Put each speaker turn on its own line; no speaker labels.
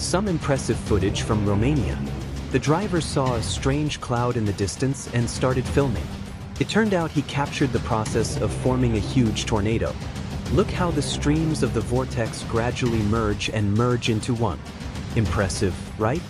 Some impressive footage from Romania. The driver saw a strange cloud in the distance and started filming. It turned out he captured the process of forming a huge tornado. Look how the streams of the vortex gradually merge into one. Impressive, right?